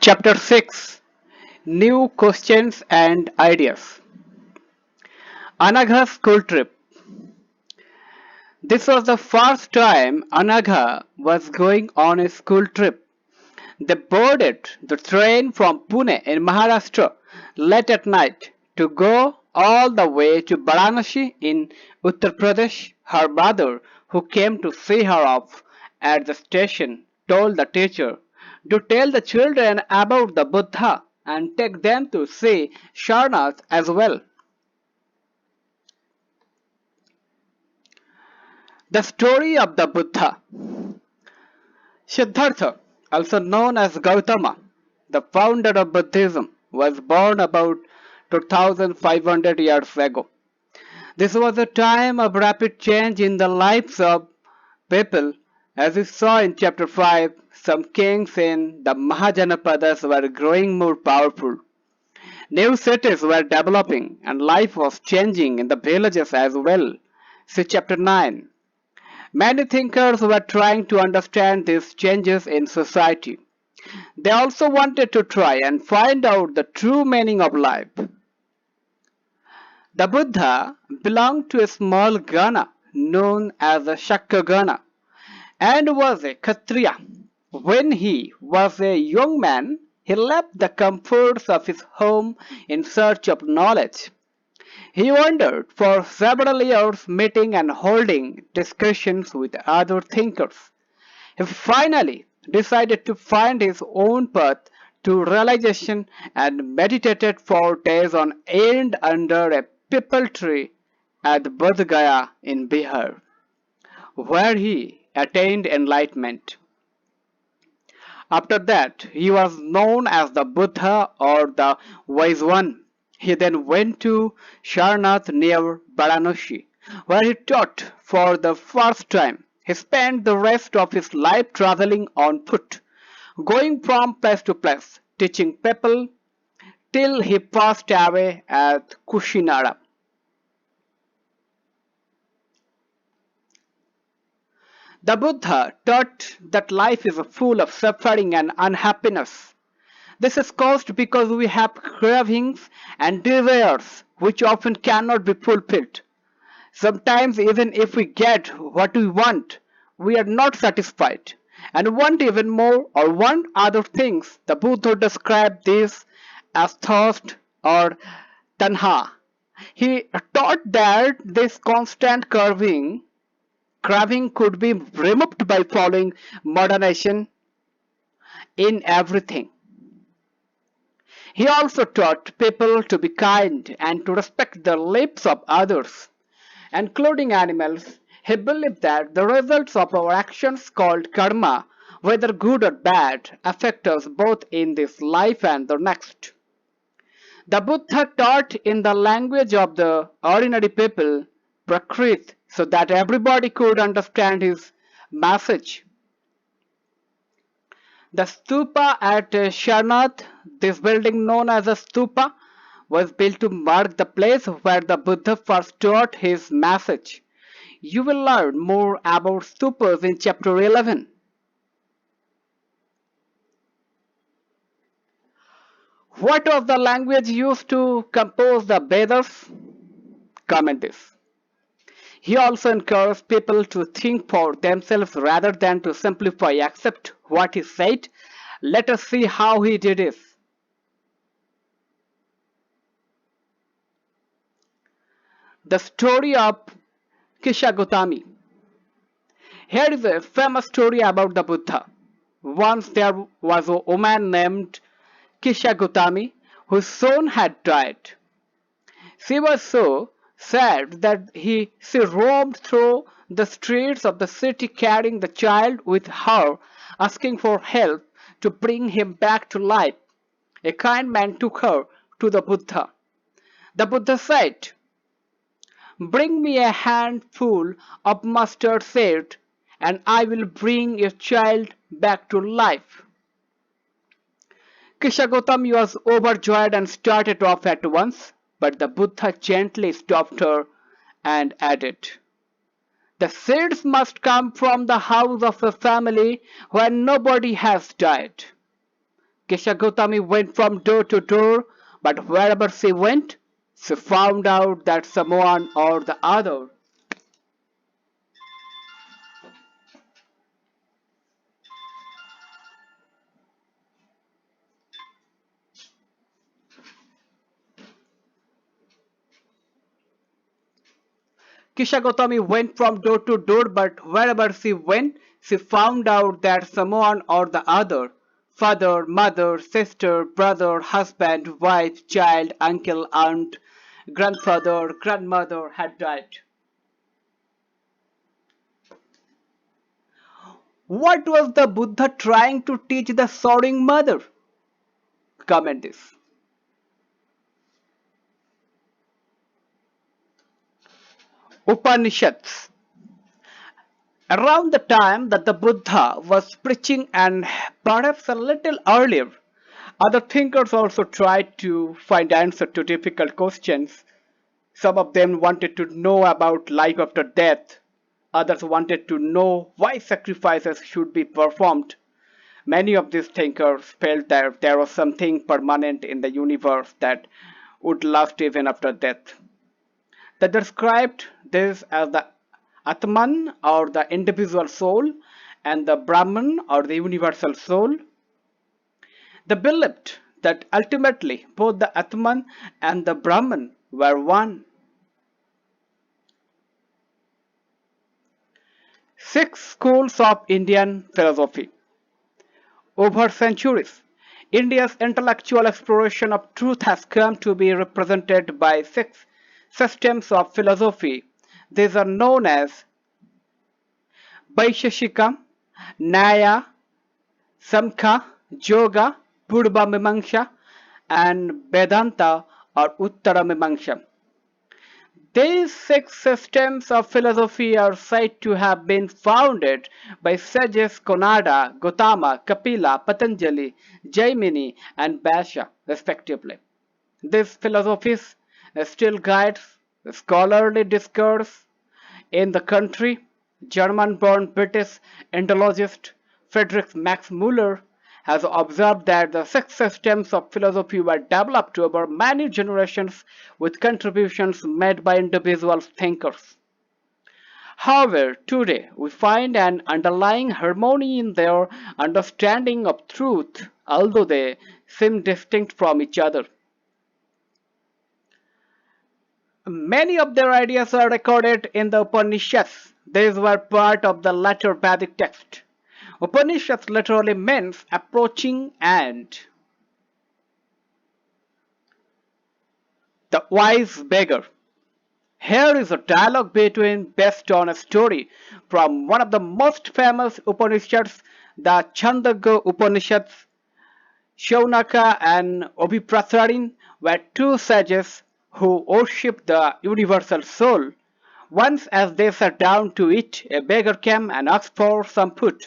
Chapter 6, New Questions and Ideas. Anagha's School Trip. This was the first time Anagha was going on a school trip. They boarded the train from Pune in Maharashtra late at night to go all the way to Varanasi in Uttar Pradesh. Her mother, who came to see her off at the station, told the teacher to tell the children about the Buddha and take them to see Sharnath as well. The story of the Buddha. Siddhartha, also known as Gautama, the founder of Buddhism, was born about 2500 years ago. This was a time of rapid change in the lives of people. As we saw in chapter 5, some kings in the Mahajanapadas were growing more powerful. New cities were developing and life was changing in the villages as well. See chapter 9. Many thinkers were trying to understand these changes in society. They also wanted to try and find out the true meaning of life. The Buddha belonged to a small Gana known as the Shakyagana and was a Kshatriya. When he was a young man, he left the comforts of his home in search of knowledge. He wandered for several years, meeting and holding discussions with other thinkers. He finally decided to find his own path to realization and meditated for days on end under a pipal tree at Bodh Gaya in Bihar, where he attained enlightenment. After that, he was known as the Buddha or the Wise One. He then went to Sharnath near Varanasi, where he taught for the first time. He spent the rest of his life traveling on foot, going from place to place, teaching people till he passed away at Kushinara. The Buddha taught that life is full of suffering and unhappiness. This is caused because we have cravings and desires which often cannot be fulfilled. Sometimes, even if we get what we want, we are not satisfied and want even more or want other things. The Buddha described this as thirst or tanha. He taught that this constant craving could be removed by following moderation in everything. He also taught people to be kind and to respect the lives of others, including animals. He believed that the results of our actions called karma, whether good or bad, affect us both in this life and the next. The Buddha taught in the language of the ordinary people, Prakrit, so that everybody could understand his message. The stupa at Sharnath, this building known as a stupa, was built to mark the place where the Buddha first taught his message. You will learn more about stupas in chapter 11. What was the language used to compose the Vedas? Comment this. He also encouraged people to think for themselves rather than to simplify accept what he said. Let us see how he did it. The story of Kisha. Here is a famous story about the Buddha. Once there was a woman named Kisha whose son had died. She was so sad that she roamed through the streets of the city carrying the child with her, asking for help to bring him back to life. A kind man took her to the Buddha. The Buddha said, "Bring me a handful of mustard seed, and I will bring your child back to life." Kisha was overjoyed and started off at once, but the Buddha gently stopped her and added, "The seeds must come from the house of a family where nobody has died." Kesha went from door to door, but wherever she went, she found out that someone or the other. Kisha went from door to door, but wherever she went, she found out that someone or the other, father, mother, sister, brother, husband, wife, child, uncle, aunt, grandfather, grandmother had died. What was the Buddha trying to teach the sorrowing mother? Comment this. Upanishads. Around the time that the Buddha was preaching and perhaps a little earlier, other thinkers also tried to find answers to difficult questions. Some of them wanted to know about life after death. Others wanted to know why sacrifices should be performed. Many of these thinkers felt that there was something permanent in the universe that would last even after death. They described this as the Atman or the individual soul and the Brahman or the universal soul. They believed that ultimately both the Atman and the Brahman were one. Six schools of Indian philosophy. Over centuries, India's intellectual exploration of truth has come to be represented by six systems of philosophy. These are known as Vaisheshika, Nyaya, Samkhya, Yoga, Purva Mimamsa, and Vedanta or Uttara Mimamsa. These six systems of philosophy are said to have been founded by sages Konada, Gautama, Kapila, Patanjali, Jaimini, and Vyasa, respectively. These philosophies still guides scholarly discourse in the country. German-born British Indologist Friedrich Max Müller has observed that the six systems of philosophy were developed over many generations with contributions made by individual thinkers. However, today we find an underlying harmony in their understanding of truth, although they seem distinct from each other. Many of their ideas are recorded in the Upanishads. These were part of the later Vedic text. Upanishads literally means approaching and the wise beggar. Here is a dialogue based on a story from one of the most famous Upanishads, the Chandogya Upanishads. Shaunaka and Abhipratharin were two sages who worshipped the universal soul. Once, as they sat down to eat, a beggar came and asked for some food.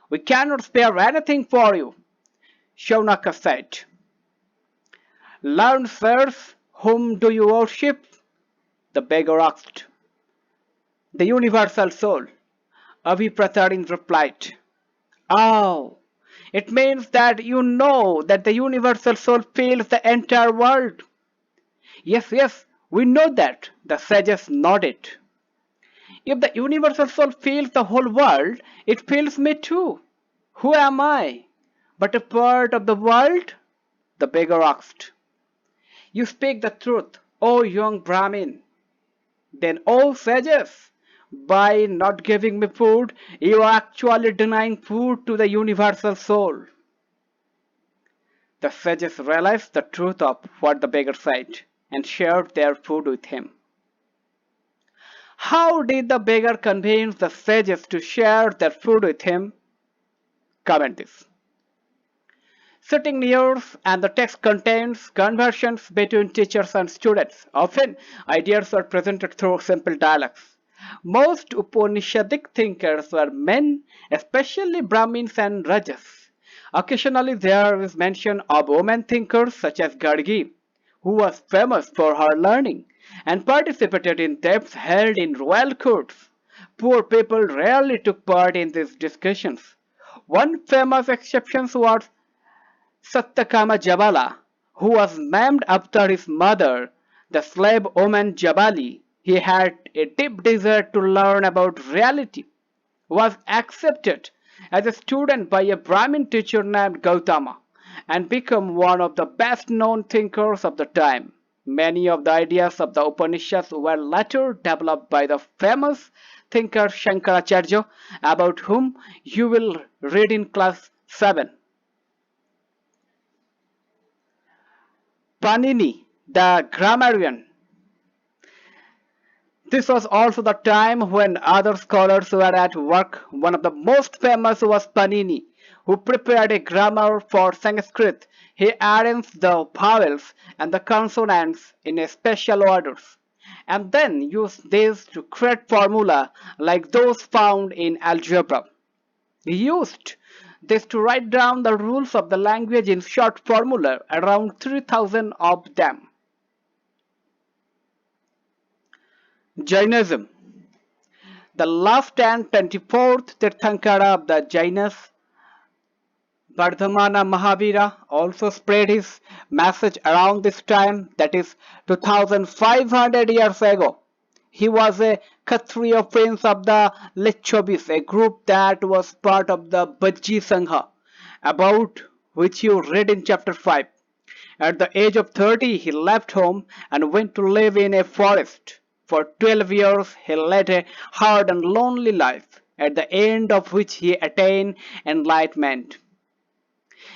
"We cannot spare anything for you," Shaunaka said. "Learned sirs, whom do you worship?" the beggar asked. "The universal soul," Abhipratharin replied. "Oh, it means that you know that the universal soul fills the entire world." "Yes, yes, we know that," the sages nodded. "If the universal soul fills the whole world, it fills me too. Who am I? But a part of the world?" the beggar asked. "You speak the truth, O young Brahmin." "Then, O sages, by not giving me food, you are actually denying food to the universal soul." The sages realized the truth of what the beggar said and shared their food with him. How did the beggar convince the sages to share their food with him? Comment this. Sitting near, and the text contains conversations between teachers and students. Often, ideas are presented through simple dialogues. Most Upanishadic thinkers were men, especially Brahmins and Rajas. Occasionally, there is mention of women thinkers such as Gargi, who was famous for her learning and participated in debates held in royal courts. Poor people rarely took part in these discussions. One famous exception was Satyakama Jabala, who was named after his mother, the slave woman Jabali. He had a deep desire to learn about reality, was accepted as a student by a Brahmin teacher named Gautama, and became one of the best known thinkers of the time. Many of the ideas of the Upanishads were later developed by the famous thinker Shankaracharya, about whom you will read in class 7. Panini, the grammarian. This was also the time when other scholars were at work. One of the most famous was Panini, who prepared a grammar for Sanskrit. He arranged the vowels and the consonants in a special orders, and then used these to create formula like those found in algebra. He used this to write down the rules of the language in short formula, around 3,000 of them. Jainism. The last and 24th Tirthankara of the Jainas, Vardhamana Mahavira, also spread his message around this time, that is 2500 years ago. He was a Kshatriya prince of the Licchavis, a group that was part of the Bajji Sangha, about which you read in chapter 5. At the age of 30, he left home and went to live in a forest. For 12 years, he led a hard and lonely life, at the end of which he attained enlightenment.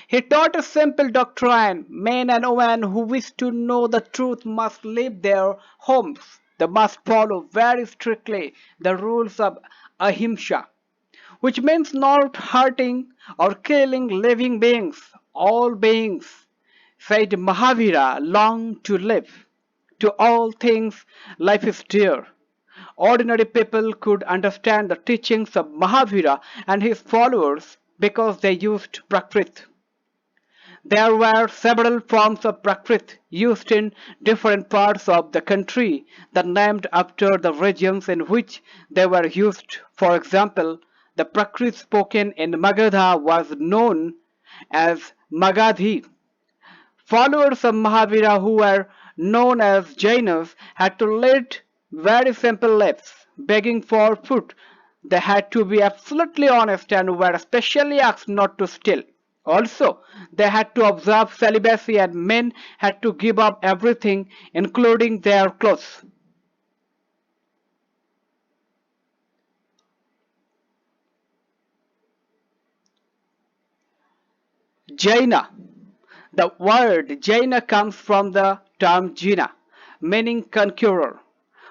He taught a simple doctrine: men and women who wish to know the truth must leave their homes. They must follow very strictly the rules of ahimsa, which means not hurting or killing living beings. All beings, said Mahavira, long to live. To all things, life is dear. Ordinary people could understand the teachings of Mahavira and his followers because they used Prakrit. There were several forms of Prakrit used in different parts of the country that named after the regions in which they were used. For example, the Prakrit spoken in Magadha was known as Magadhi. Followers of Mahavira who were known as Jainas had to lead very simple lives, begging for food. They had to be absolutely honest and were especially asked not to steal. Also, they had to observe celibacy, and men had to give up everything, including their clothes. Jaina. The word Jaina comes from the term Jina, meaning conqueror.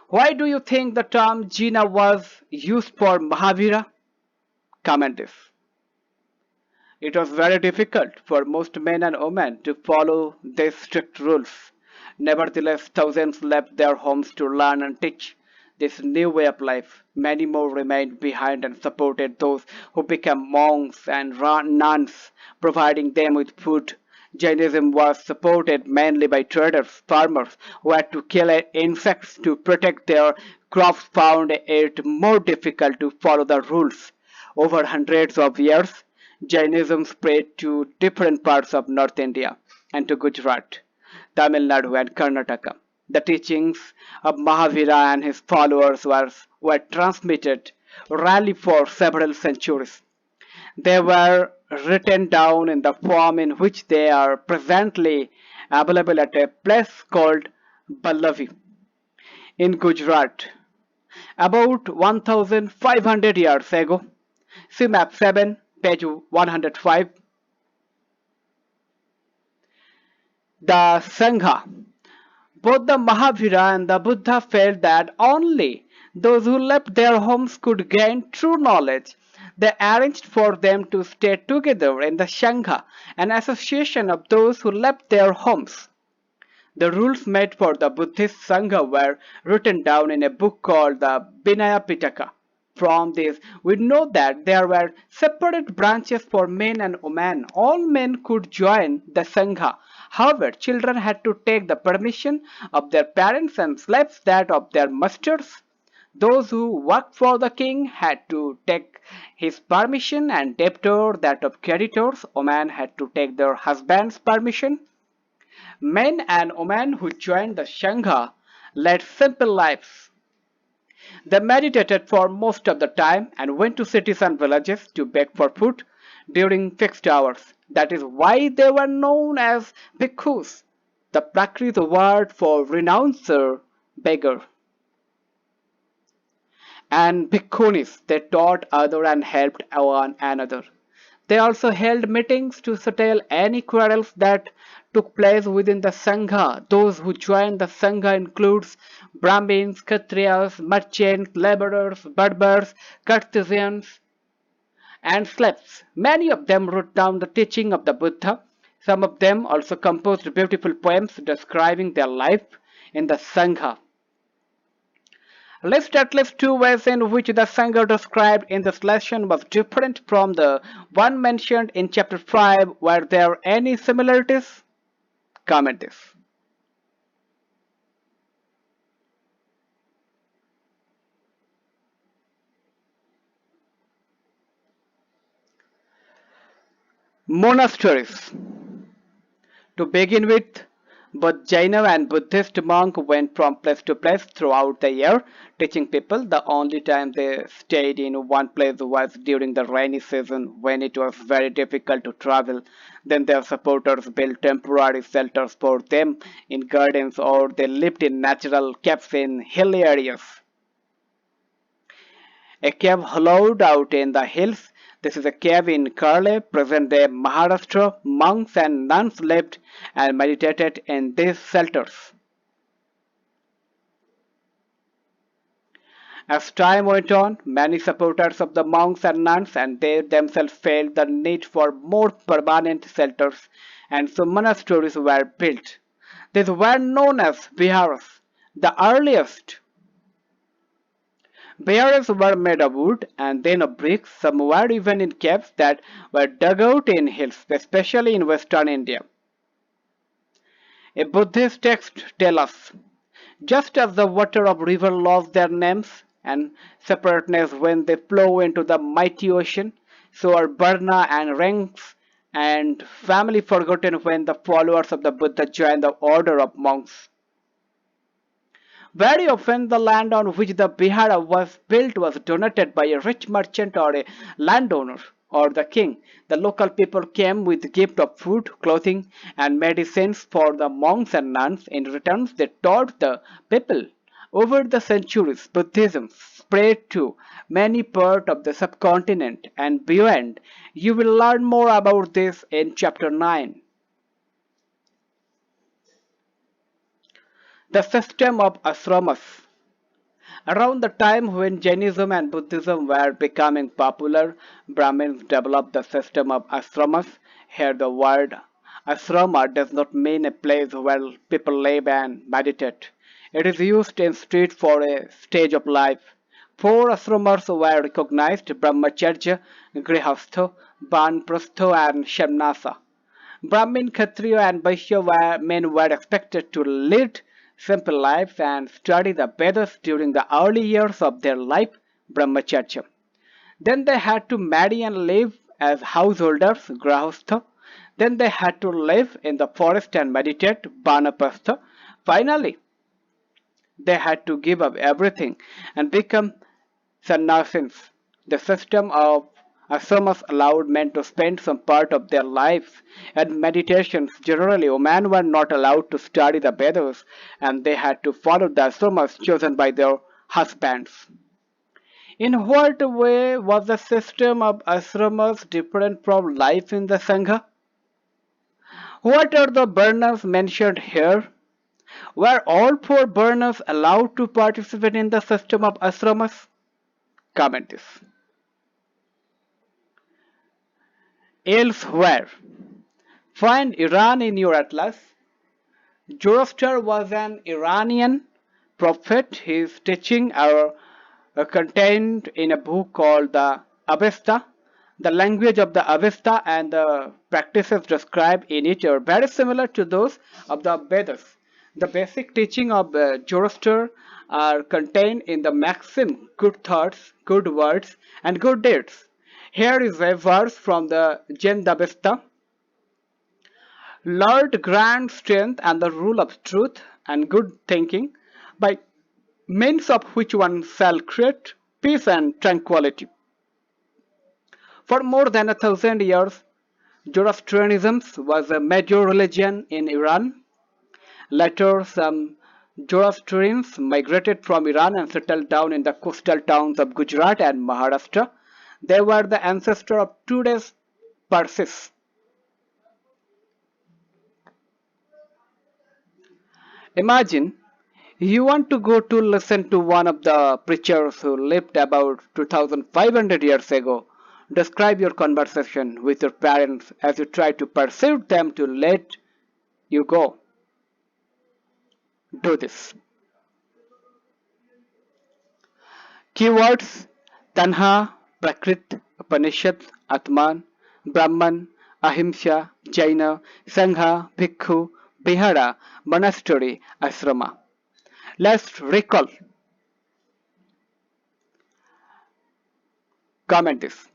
Why do you think the term Jina was used for Mahavira? Comment this. It was very difficult for most men and women to follow these strict rules. Nevertheless, thousands left their homes to learn and teach this new way of life. Many more remained behind and supported those who became monks and nuns, providing them with food. Jainism was supported mainly by traders, farmers who had to kill insects to protect their crops, found it more difficult to follow the rules. Over hundreds of years, Jainism spread to different parts of North India and to Gujarat, Tamil Nadu, and Karnataka. The teachings of Mahavira and his followers were transmitted orally for several centuries. They were written down in the form in which they are presently available at a place called Ballavi in Gujarat. About 1500 years ago, see map 7, page 105. The Sangha. Both the Mahavira and the Buddha felt that only those who left their homes could gain true knowledge. They arranged for them to stay together in the Sangha, an association of those who left their homes. The rules made for the Buddhist Sangha were written down in a book called the Vinaya Pitaka. From this, we know that there were separate branches for men and women. All men could join the Sangha. However, children had to take the permission of their parents and slaves that of their masters. Those who worked for the king had to take his permission, and debtor that of creditors, women had to take their husband's permission. Men and women who joined the Sangha led simple lives. They meditated for most of the time and went to cities and villages to beg for food during fixed hours. That is why they were known as bhikkhus, the Prakrit word for renouncer, beggar. And bhikkhunis, they taught others and helped one another. They also held meetings to settle any quarrels that took place within the Sangha. Those who joined the Sangha includes Brahmins, Kshatriyas, merchants, laborers, berbers, courtesans, and slaves. Many of them wrote down the teaching of the Buddha. Some of them also composed beautiful poems describing their life in the Sangha. List at least two ways in which the Sangha described in this lesson was different from the one mentioned in chapter 5. Were there any similarities? Comment this. Monasteries. To begin with, both Jaina and Buddhist monks went from place to place throughout the year, teaching people. The only time they stayed in one place was during the rainy season when it was very difficult to travel. Then their supporters built temporary shelters for them in gardens, or they lived in natural caves in hilly areas. A cave hollowed out in the hills. This is a cave in Kerala, present-day Maharashtra. Monks and nuns lived and meditated in these shelters. As time went on, many supporters of the monks and nuns and they themselves felt the need for more permanent shelters, and so monasteries were built. These were known as viharas. The earliest barrels were made of wood and then of bricks. Some were even in caves that were dug out in hills, especially in western India. A Buddhist text tells us, just as the water of river lost their names and separateness when they flow into the mighty ocean, so are Varna and ranks and family forgotten when the followers of the Buddha join the order of monks. Very often the land on which the vihara was built was donated by a rich merchant or a landowner or the king. The local people came with gift of food, clothing, and medicines for the monks and nuns. In return, they taught the people. Over the centuries, Buddhism spread to many parts of the subcontinent and beyond. You will learn more about this in chapter 9. The system of ashramas. Around the time when Jainism and Buddhism were becoming popular, Brahmins developed the system of ashramas. Here, the word ashrama does not mean a place where people live and meditate. It is used instead for a stage of life. Four ashramas were recognized: Brahmacharya, Grihastha, Banprastha, and Shamnasa. Brahmin, Kshatriya, and Vaishya men were expected to lead simple lives and study the Vedas during the early years of their life, Brahmacharya. Then they had to marry and live as householders, Grahastha. Then they had to live in the forest and meditate, Banapastha. Finally, they had to give up everything and become sannyasis. The system of ashramas allowed men to spend some part of their lives in meditations. Generally, women were not allowed to study the Vedas and they had to follow the ashramas chosen by their husbands. In what way was the system of ashramas different from life in the Sangha? What are the burners mentioned here? Were all four burners allowed to participate in the system of ashramas? Comment this. Elsewhere. Find Iran in your atlas. Zoroaster was an Iranian prophet. His teachings are contained in a book called the Avesta. The language of the Avesta and the practices described in it are very similar to those of the Vedas. The basic teaching of Zoroaster are contained in the maxim good thoughts, good words, and good deeds. Here is a verse from the Jen Dabesta. Lord grant strength and the rule of truth and good thinking, by means of which one shall create peace and tranquility. For more than 1,000 years, Zoroastrianism was a major religion in Iran. Later, some Zoroastrians migrated from Iran and settled down in the coastal towns of Gujarat and Maharashtra. They were the ancestor of today's Parsis. Imagine you want to go to listen to one of the preachers who lived about 2500 years ago. Describe your conversation with your parents as you try to persuade them to let you go. Do this. Keywords: Tanha, Prakrit, Upanishad, Atman, Brahman, Ahimsa, Jaina, Sangha, Bhikkhu, Bihara, Monastery, Asrama. Let's recall. Comment this.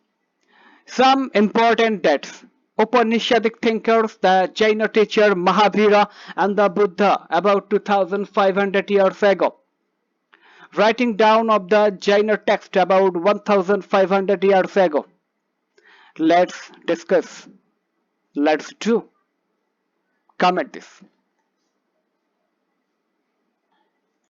Some important dates. Upanishadic thinkers, the Jaina teacher Mahavira and the Buddha about 2500 years ago. Writing down of the Jaina text about 1500 years ago. Let's discuss. Let's do. Comment this.